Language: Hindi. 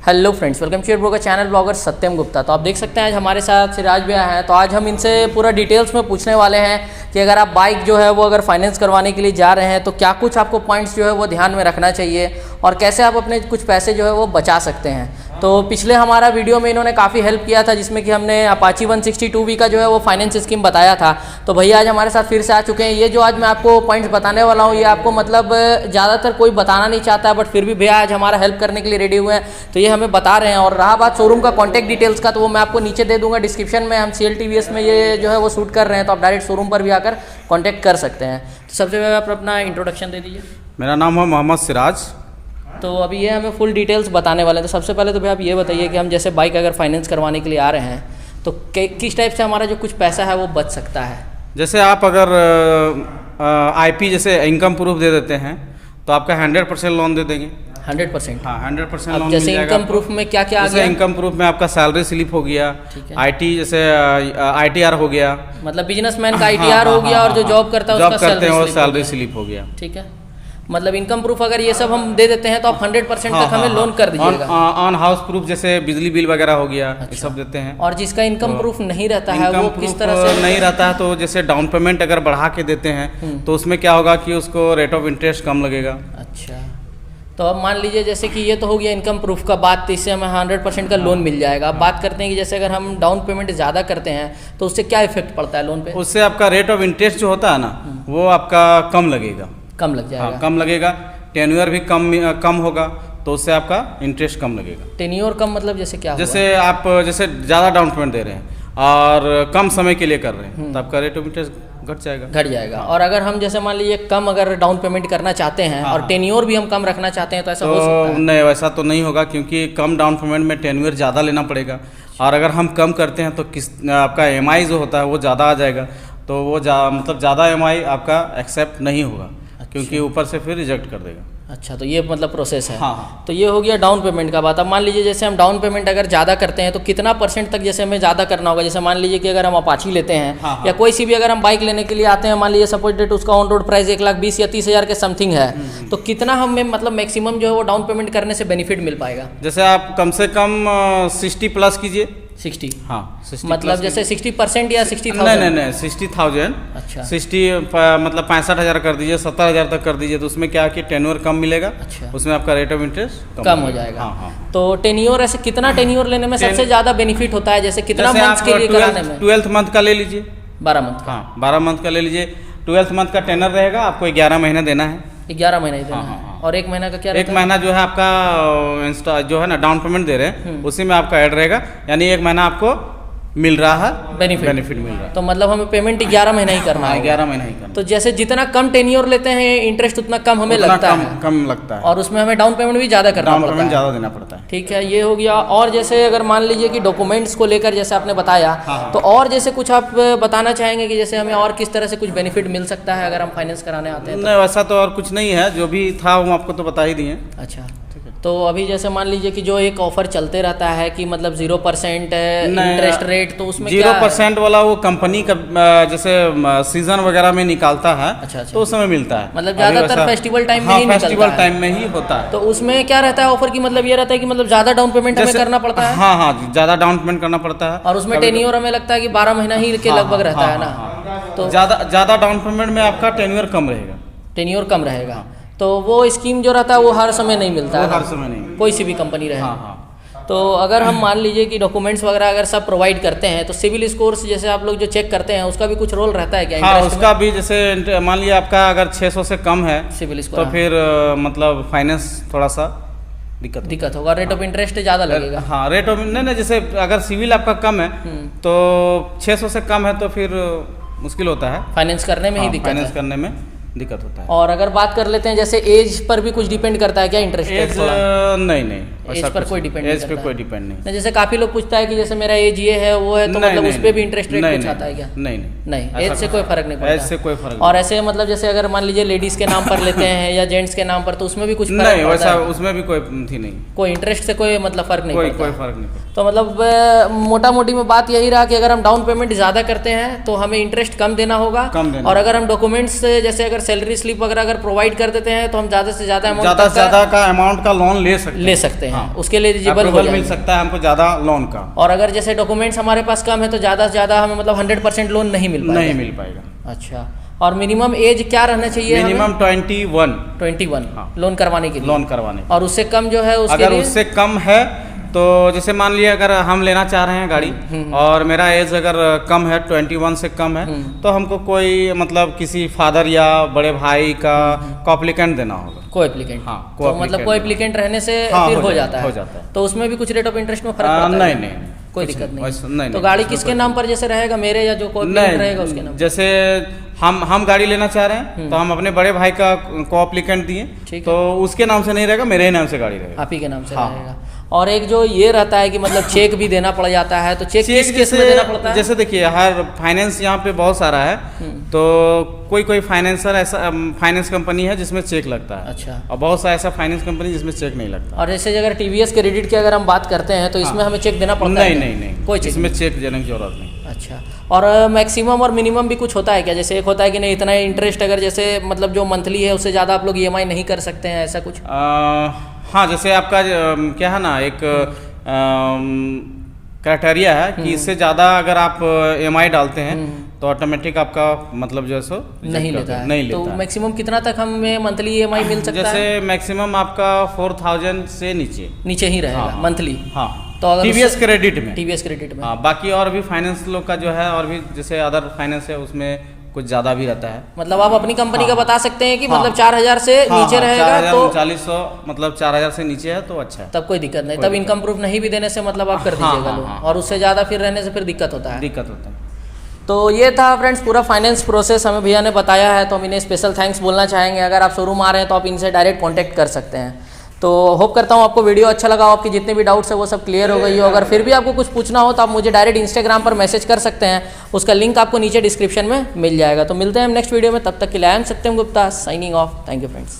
Hello friends, welcome to your blogger channel blogger Satyam Gupta. तो आप देख सकते हैं आज हमारे साथ सिराज भैया हैं। तो आज हम इनसे पूरा डिटेल्स में पूछने वाले हैं कि अगर आप बाइक जो है वो अगर फाइनेंस करवाने के लिए जा रहे हैं तो क्या कुछ आपको पॉइंट्स जो है वो ध्यान में रखना चाहिए और कैसे आप अपने कुछ पैसे जो है वो बचा सकते हैं। तो पिछले हमारा वीडियो में इन्होंने काफ़ी हेल्प किया था जिसमें कि हमने अपाची 162V का जो है वो फाइनेंस स्कीम बताया था। तो भैया आज हमारे साथ फिर से आ चुके हैं। ये जो आज मैं आपको पॉइंट्स बताने वाला हूँ ये आपको मतलब ज़्यादातर कोई बताना नहीं चाहता है, बट फिर भी भैया आज हमारा हेल्प करने के लिए रेडी हुए हैं तो ये हमें बता रहे हैं। और रहा बात शोरूम का कॉन्टैक्ट डिटेल्स का तो वो मैं आपको नीचे दे दूँगा डिस्क्रिप्शन में। हम CLTVS में ये जो है वो शूट कर रहे हैं तो आप डायरेक्ट शोरूम पर भी आकर कॉन्टैक्ट कर सकते हैं। तो सबसे पहले आप अपना इंट्रोडक्शन दे दीजिए। मेरा नाम है मोहम्मद सिराज। तो अभी ये हमें फुल डिटेल्स बताने वाले हैं। तो सबसे पहले तो भैया आप ये बताइए कि हम जैसे बाइक अगर फाइनेंस करवाने के लिए आ रहे हैं तो किस टाइप से हमारा जो कुछ पैसा है वो बच सकता है। जैसे आप अगर IP जैसे इनकम प्रूफ दे देते हैं तो आपका 100% लोन दे देंगे। 100%? हाँ, 100% लोन जैसे इनकम प्रूफ में क्या क्या आ गया? इनकम प्रूफ में आपका सैलरी स्लिप हो गया, IT जैसे ITR हो गया, मतलब बिजनेसमैन का ITR हो गया और जो जॉब करता है उसका सैलरी स्लिप हो गया। ठीक है, मतलब इनकम प्रूफ अगर ये सब हम दे देते हैं तो आप 100% तक हमें लोन कर दीजिएगा। ऑन हाउस प्रूफ जैसे बिजली बिल वगैरह हो गया, ये सब देते हैं। और जिसका इनकम प्रूफ नहीं रहता है वो किस तरह से नहीं रहता है तो जैसे डाउन पेमेंट अगर बढ़ा के देते हैं तो उसमें क्या होगा कि उसको रेट ऑफ इंटरेस्ट कम लगेगा। अच्छा, तो अब मान लीजिए जैसे कि ये तो हो गया इनकम प्रूफ का बात, तो इससे हमें 100% का लोन मिल जाएगा। अब बात करते हैं कि जैसे अगर हम डाउन पेमेंट ज़्यादा करते हैं तो उससे क्या इफेक्ट पड़ता है लोन पे? उससे आपका रेट ऑफ इंटरेस्ट जो होता है ना वो आपका कम लगेगा। कम लग जाएगा? हाँ, कम लगेगा। टेन्योर भी कम होगा तो उससे आपका इंटरेस्ट कम लगेगा। टेन्योर कम मतलब जैसे क्या? जैसे आप जैसे ज़्यादा डाउन पेमेंट दे रहे हैं और कम समय के लिए कर रहे हैं तो आपका रेट ऑफ इंटरेस्ट घट जाएगा। और अगर हम जैसे मान लीजिए कम अगर डाउन पेमेंट करना चाहते हैं और टेन्योर भी हम कम रखना चाहते हैं तो ऐसा हो सकता है? नहीं, वैसा तो नहीं होगा क्योंकि कम डाउन पेमेंट में टेन्योर ज़्यादा लेना पड़ेगा और अगर हम कम करते हैं तो आपका EMI जो होता है वो ज़्यादा आ जाएगा तो वो मतलब ज़्यादा EMI आपका एक्सेप्ट नहीं होगा। अच्छा। क्योंकि ऊपर से फिर रिजेक्ट कर देगा। अच्छा, तो ये मतलब प्रोसेस है। हाँ। तो ये हो गया डाउन पेमेंट का बात। अब मान लीजिए जैसे हम डाउन पेमेंट अगर ज़्यादा करते हैं तो कितना % तक जैसे हमें ज़्यादा करना होगा? जैसे मान लीजिए कि अगर हम अपाची लेते हैं या कोई सी भी अगर हम बाइक लेने के लिए आते हैं, मान लीजिए सपोज डेट उसका ऑन रोड प्राइस 1,20,000 या 30,000 के समथिंग है तो कितना हमें मतलब मैक्सिमम जो है वो डाउन पेमेंट करने से बेनिफिट मिल पाएगा? जैसे आप कम से कम 60+ कीजिए। 60? हाँ, 60 मतलब जैसे 60% या 60,000? नहीं 60,000। अच्छा, 60 मतलब 65,000 कर दीजिए, 70,000 तक कर दीजिए तो उसमें क्या कि टेन्योर कम मिलेगा। अच्छा, उसमें आपका रेट ऑफ इंटरेस्ट कम हो जाएगा। हाँ। तो टेन्योर ऐसे कितना टेन्योर लेने में सबसे ज़्यादा बेनिफिट होता है? जैसे कितना मंथ के लिए कराने में? 12th मंथ का ले लीजिए। 12 मंथ का? हाँ, 12 मंथ का ले लीजिए। 12th मंथ का टेनर रहेगा, आपको 11 महीने देना है। 11 महीने देना है। और 1 महीना का क्या? 1 महीना जो है आपका जो है ना डाउन पेमेंट दे रहे हैं उसी में आपका ऐड रहेगा, यानी 1 महीना आपको मिल रहा है बेनिफिट मिल रहा है। तो मतलब हमें पेमेंट 11 महीना ही करना है? 11 महीना ही करना। तो जैसे जितना कम टेन्योर लेते हैं इंटरेस्ट उतना कम हमें लगता है? कम लगता है और उसमें हमें डाउन पेमेंट भी ज़्यादा करना पड़ता है? ज़्यादा देना पड़ता है। ठीक है, ये हो गया। और जैसे अगर मान लीजिए कि डॉक्यूमेंट्स को लेकर जैसे आपने बताया तो और जैसे कुछ आप बताना चाहेंगे कि जैसे हमें और किस तरह से कुछ बेनिफिट मिल सकता है अगर हम फाइनेंस कराने आते हैं? नहीं, वैसा तो और कुछ नहीं है, जो भी था वो आपको तो बता ही दिए। अच्छा, तो अभी जैसे मान लीजिए कि जो एक ऑफर चलते रहता है कि मतलब 0% इंटरेस्ट रेट, तो उसमें 0% वाला वो कंपनी का जैसे सीजन वगैरह में निकालता है। अच्छा। तो उस समय मिलता है, मतलब ज्यादातर फेस्टिवल टाइम में ही निकलता है। फेस्टिवल टाइम में ही होता है। तो उसमें क्या रहता है ऑफर की? मतलब ये रहता है कि मतलब ज्यादा डाउन पेमेंट हमें करना पड़ता है? हाँ, ज्यादा डाउन पेमेंट करना पड़ता है। और उसमें टेन्योर हमें लगता है कि 12 महीना ही के लगभग रहता है ना? तो ज्यादा डाउन पेमेंट में आपका टेन्योर कम रहेगा। टेन्योर कम रहेगा। तो वो स्कीम जो रहता है वो हर समय नहीं मिलता है? हर समय नहीं, कोई सी भी कंपनी रहे। तो अगर हम मान लीजिए कि डॉक्यूमेंट्स वगैरह अगर सब प्रोवाइड करते हैं तो सिविल स्कोर्स जैसे आप लोग जो चेक करते हैं उसका भी कुछ रोल रहता है क्या? हाँ, उसका भी जैसे मान लिया आपका अगर 600 से कम है सिविल स्कोर तो फिर मतलब फाइनेंस थोड़ा सा दिक्कत होगा। रेट ऑफ इंटरेस्ट ज़्यादा लगेगा? हाँ, रेट ऑफ नहीं, जैसे अगर सिविल आपका कम है तो 600 से कम है तो फिर मुश्किल होता है फाइनेंस करने में। ही दिक्कत फाइनेंस करने में दिक्कत होता है। और अगर बात कर लेते हैं जैसे एज पर भी कुछ डिपेंड करता है क्या इंटरेस्ट रेट? नहीं, एज पर कोई डिपेंड एज पे कोई डिपेंड नहीं। जैसे काफी लोग पूछता है कि जैसे मेरा एज ये है वो है तो मतलब उस पर भी इंटरेस्ट रेट कुछ आता है क्या? नहीं, एज से कोई फर्क नहीं पड़ता। एज से कोई फर्क। और ऐसे मतलब जैसे अगर मान लीजिए लेडीज के नाम पर लेते हैं या जेंट्स के नाम पर तो उसमें भी कुछ नहीं, वैसा उसमें भी कोई थी नहीं, कोई इंटरेस्ट से कोई मतलब फर्क नहीं पड़ता? कोई फर्क नहीं। तो मतलब मोटा मोटी में बात यही रहा कि अगर हम डाउन पेमेंट ज़्यादा करते हैं तो हमें इंटरेस्ट कम देना होगा। और अगर हम डॉक्यूमेंट्स जैसे अगर सैलरी स्लिप वगैरह अगर प्रोवाइड कर देते हैं तो हम ज़्यादा से ज़्यादा ज़्यादा का अमाउंट का लोन ले सकते हैं। हाँ, उसके लिए एलिजिबल हो अप्रूवल मिल जाएंगे। सकता है हमको ज़्यादा लोन का। और अगर जैसे डॉक्यूमेंट्स हमारे पास कम है तो ज़्यादा से ज़्यादा हमें मतलब 100% लोन नहीं मिल पाएगा। नहीं मिल पाएगा। अच्छा, और मिनिमम एज क्या रहना चाहिए? मिनिमम 21 21 लोन करवाने के लिए। लोन करवाने। और उससे कम जो है उसके अगर लिए? उससे कम है तो जैसे मान लिया अगर हम लेना चाह रहे हैं गाड़ी और मेरा एज अगर कम है 21 से कम है तो हमको कोई मतलब किसी फादर या बड़े भाई का कोएप्लिकेंट देना होगा। कोएप्लिकेंट। हाँ, तो मतलब कोएप्लिकेंट रहने से हाँ, फिर हो जाता हो है। जाता है। तो उसमें भी कुछ रेट ऑफ इंटरेस्ट में फर्क पड़ता है? नहीं, कोई दिक्कत नहीं। नहीं। तो गाड़ी किसके नाम पर जैसे रहेगा, मेरे या जो कोएप्लिकेंट रहेगा उसके नाम? जैसे हम गाड़ी लेना चाह रहे हैं तो हम अपने बड़े भाई का कोएप्लिकेंट दिए तो उसके नाम से नहीं रहेगा, मेरे ही नाम से गाड़ी रहेगा। आप ही के नाम से रहेगा। और एक जो ये रहता है कि मतलब चेक भी देना पड़ जाता है, तो चेक किस केस में देना पड़ता है? जैसे देखिए हर फाइनेंस यहाँ पे बहुत सारा है तो कोई फाइनेंसर ऐसा फाइनेंस कंपनी है जिसमें चेक लगता है। अच्छा। और बहुत सा ऐसा फाइनेंस कंपनी जिसमें चेक नहीं लगता। और जैसे अगर टीवीएस क्रेडिट की अगर हम बात करते हैं तो इसमें हमें चेक देना पड़ता है? नहीं, कोई चेक इसमें चेक देने की जरूरत नहीं। अच्छा, और मैक्सिमम और मिनिमम भी कुछ होता है क्या? जैसे एक होता है कि नहीं इतना इंटरेस्ट अगर जैसे मतलब जो मंथली है उससे ज़्यादा आप लोग ईएमआई नहीं कर सकते हैं, ऐसा कुछ? हाँ, जैसे आपका क्या है ना एक क्राइटेरिया है कि इससे ज़्यादा अगर आप EMI डालते हैं तो ऑटोमेटिक आपका मतलब जो है सो नहीं लेता है। नहीं लेता तो है। मैक्सिमम कितना तक हमें मंथली EMI मिल सकता है? जैसे मैक्सिमम आपका 4000 से नीचे ही रहेगा हाँ, मंथली। हाँ, तो अगर टीवीएस क्रेडिट में। टीवीएस क्रेडिट में हाँ, बाकी और भी फाइनेंस लोग का जो है और भी जैसे अदर फाइनेंस है उसमें कुछ ज़्यादा भी रहता है। मतलब आप अपनी कंपनी का बता सकते हैं कि हाँ, मतलब 4000 से नीचे रहेगा 4000 तो 3900 मतलब 4000 से नीचे है तो अच्छा है, तब कोई दिक्कत नहीं। तब इनकम प्रूफ नहीं भी देने से मतलब आप कर दीजिएगा लोन, और उससे ज़्यादा फिर रहने से फिर दिक्कत होता है। दिक्कत होता है। तो ये था फ्रेंड्स पूरा फाइनेंस प्रोसेस हमें भैया ने बताया है, तो हम इन्हें स्पेशल थैंक्स बोलना चाहेंगे। अगर आप शोरूम आ रहे हैं तो आप इनसे डायरेक्ट कांटेक्ट कर सकते हैं। तो होप करता हूँ आपको वीडियो अच्छा लगा, आपकी जितने भी डाउट्स है वो सब क्लियर हो गई हो। अगर फिर भी आपको कुछ पूछना हो तो आप मुझे डायरेक्ट इंस्टाग्राम पर मैसेज कर सकते हैं, उसका लिंक आपको नीचे डिस्क्रिप्शन में मिल जाएगा। तो मिलते हैं हम नेक्स्ट वीडियो में, तब तक के लिए I am Satyam Gupta signing off. Thank you friends.